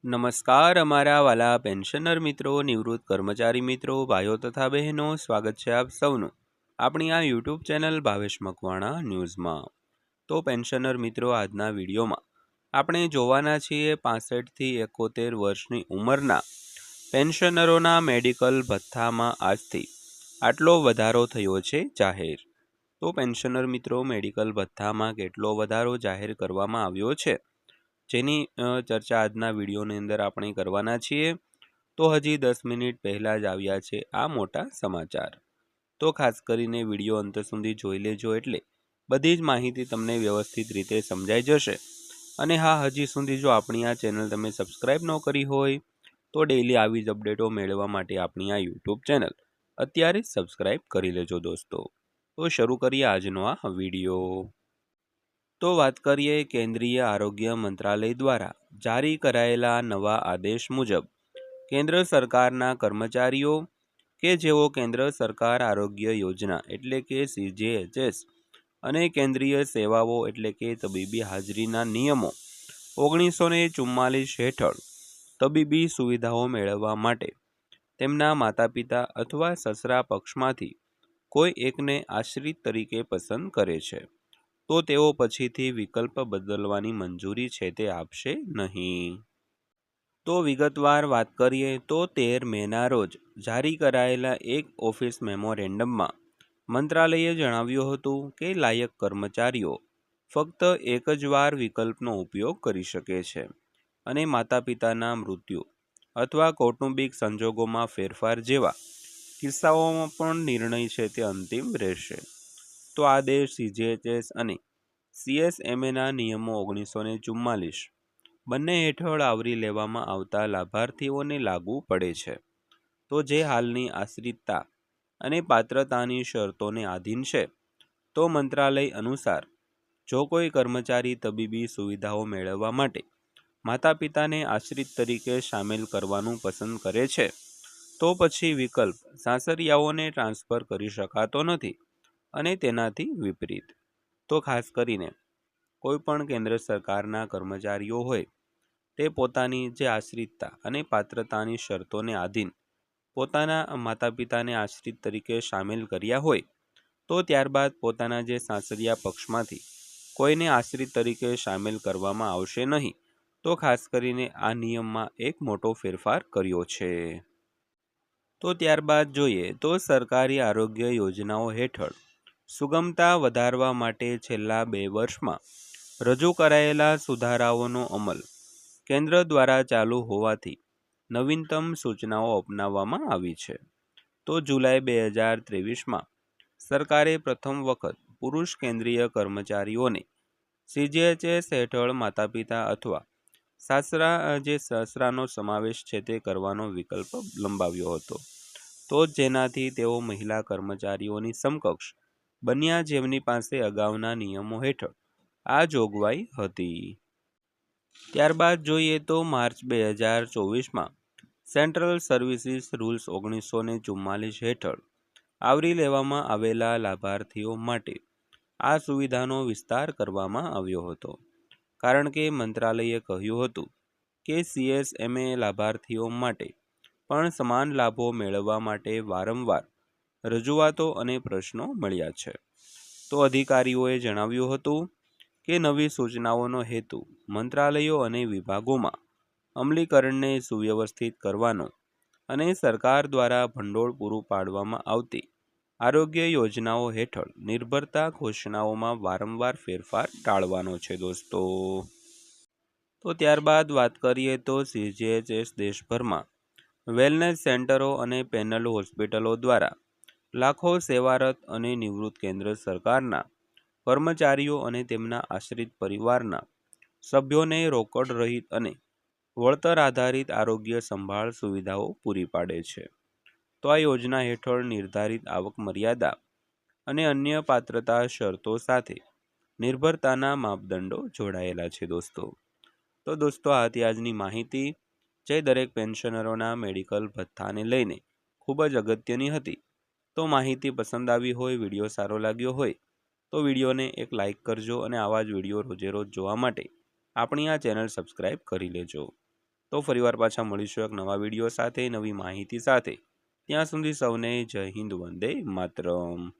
નમસ્કાર અમારા વાલા પેન્શનર મિત્રો, નિવૃત્ત કર્મચારી મિત્રો, ભાઈઓ તથા બહેનો, સ્વાગત છે આપ સૌનું આપણી આ યુટ્યુબ ચેનલ ભાવેશ મકવાણા ન્યૂઝમાં। તો પેન્શનર મિત્રો, આજના વિડીયોમાં આપણે જોવાના છીએ 65થી 71 વર્ષની ઉંમરના પેન્શનરોના મેડિકલ ભથ્થામાં આજથી આટલો વધારો થયો છે જાહેર। તો પેન્શનર મિત્રો, મેડિકલ ભથ્થામાં કેટલો વધારો જાહેર કરવામાં આવ્યો છે જેની ચર્ચા આજના વિડીયોની અંદર આપણે કરવાના છીએ। તો હજી 10 મિનિટ પહેલાં જ આવ્યા છે આ મોટા સમાચાર, તો ખાસ કરીને વિડીયો અંત સુધી જોઈ લેજો, એટલે બધી જ માહિતી તમને વ્યવસ્થિત રીતે સમજાઈ જશે। અને હા, હજી સુધી જો આપણી આ ચેનલ તમે સબસ્ક્રાઈબ ન કરી હોય તો ડેઈલી આવી જ અપડેટો મેળવવા માટે આપણી આ યુટ્યુબ ચેનલ અત્યારે જ સબસ્ક્રાઈબ કરી લેજો દોસ્તો। તો શરૂ કરીએ આજનો આ વિડીયો। તો વાત કરીએ કેન્દ્રીય આરોગ્ય મંત્રાલય દ્વારા જારી કરાયેલા નવા આદેશ મુજબ કેન્દ્ર સરકારના કર્મચારીઓ કે જેઓ કેન્દ્ર સરકાર આરોગ્ય યોજના એટલે કે CGHS અને કેન્દ્રીય સેવાઓ એટલે કે તબીબી હાજરીના નિયમો 1944 હેઠળ તબીબી સુવિધાઓ મેળવવા માટે તેમના માતા પિતા અથવા સસરા પક્ષમાંથી કોઈ એકને આશ્રિત તરીકે પસંદ કરે છે તો તેઓ પછીથી વિકલ્પ બદલવાની મંજૂરી છે તે આપશે નહીં। તો વિગતવાર વાત કરીએ તો 13 મેના રોજ જારી કરાયેલા એક ઓફિસ મેમોરેન્ડમમાં મંત્રાલયે જણાવ્યું હતું કે લાયક કર્મચારીઓ ફક્ત એક જ વાર વિકલ્પનો ઉપયોગ કરી શકે છે અને માતા પિતાના મૃત્યુ અથવા કૌટુંબિક સંજોગોમાં ફેરફાર જેવા કિસ્સાઓમાં પણ નિર્ણય છે તે અંતિમ રહેશે। તો આદેશ CGHS અને CSMAના નિયમો 1944 બંને હેઠળ આવરી લેવામાં આવતા લાભાર્થીઓને લાગુ પડે છે। તો જે હાલની આશ્રિતતા અને પાત્રતાની શરતોને આધીન છે, તો મંત્રાલય અનુસાર જો કોઈ કર્મચારી તબીબી સુવિધાઓ મેળવવા માટે માતા પિતાને આશ્રિત તરીકે સામેલ કરવાનું પસંદ કરે છે તો પછી વિકલ્પ સાસરિયાઓને ટ્રાન્સફર કરી શકાતો નથી અને તેનાથી વિપરીત। તો ખાસ કરીને કોઈ પણ કેન્દ્ર સરકારના કર્મચારીઓ હોય તે પોતાની જે આશ્રિતતા અને પાત્રતાની શરતોને આધીન પોતાના માતા પિતાને આશ્રિત તરીકે સામેલ કર્યા હોય તો ત્યારબાદ પોતાના જે સાસરિયા પક્ષમાંથી કોઈને આશ્રિત તરીકે સામેલ કરવામાં આવશે નહીં। તો ખાસ કરીને આ નિયમમાં એક મોટો ફેરફાર કર્યો છે। તો ત્યારબાદ જોઈએ તો સરકારી આરોગ્ય યોજનાઓ હેઠળ સુગમતા વધારવા માટે છેલ્લા 2 વર્ષમાં રજૂ કરાયેલા સુધારાઓનો અમલ કેન્દ્ર દ્વારા ચાલુ હોવાથી નવીનતમ સૂચનાઓ અપનાવવામાં આવી છે। તો જુલાઈ 2023માં સરકારે પ્રથમ વખત પુરુષ કેન્દ્રીય કર્મચારીઓને CGHS હેઠળ માતા પિતા અથવા સસરાનો સમાવેશ છે તે કરવાનો વિકલ્પ લંબાવ્યો હતો, તો જેનાથી તેઓ મહિલા કર્મચારીઓની સમકક્ષ બન્યા જેમની પાસે અગાઉના નિયમો હેઠળ આ જોગવાઈ હતી। ત્યારબાદ જોઈએ તો માર્ચ 2024માં સેન્ટ્રલ સર્વિસીસ રૂલ્સ 1944 હેઠળ આવરી લેવામાં આવેલા લાભાર્થીઓ માટે આ સુવિધાનો વિસ્તાર કરવામાં આવ્યો હતો, કારણ કે મંત્રાલયે કહ્યું હતું કે CSMA લાભાર્થીઓ માટે પણ સમાન લાભો મેળવવા માટે વારંવાર રજૂઆતો અને પ્રશ્નો મળ્યા છે। તો અધિકારીઓએ જણાવ્યું હતું કે નવી સૂચનાઓનો હેતુ મંત્રાલયો અને વિભાગોમાં અમલીકરણને સુવ્યવસ્થિત કરવાનો અને સરકાર દ્વારા ભંડોળ પૂરું પાડવામાં આવતી આરોગ્ય યોજનાઓ હેઠળ નિર્ભરતા ઘોષણાઓમાં વારંવાર ફેરફાર ટાળવાનો છે દોસ્તો। તો ત્યારબાદ વાત કરીએ તો CGHS દેશભરમાં વેલનેસ સેન્ટરો અને પેનલ હોસ્પિટલો દ્વારા લાખો સેવારત અને નિવૃત્ત કેન્દ્ર સરકારના કર્મચારીઓ અને તેમના આશ્રિત પરિવારના સભ્યોને રોકડ રહિત અને વળતર આધારિત આરોગ્ય સંભાળ સુવિધાઓ પૂરી પાડે છે। તો આ યોજના હેઠળ નિર્ધારિત આવક મર્યાદા અને અન્ય પાત્રતા શરતો સાથે નિર્ભરતાના માપદંડો જોડાયેલા છે દોસ્તો। તો દોસ્તો, આ હતી આજની માહિતી જે દરેક પેન્શનરોના મેડિકલ ભથ્થાને લઈને ખૂબ જ અગત્યની હતી। તો માહિતી પસંદ આવી હોય, વિડીયો સારો લાગ્યો હોય તો વિડીયોને એક લાઇક કરજો અને આવા જ વિડીયો રોજે રોજ જોવા માટે આપણી આ ચેનલ સબસ્ક્રાઈબ કરી લેજો। તો તો ફરીવાર પાછા મળીશું એક નવા વિડીયો સાથે, નવી માહિતી સાથે. ત્યાં સુધી સૌને જય હિન્દ, વંદે માતરમ.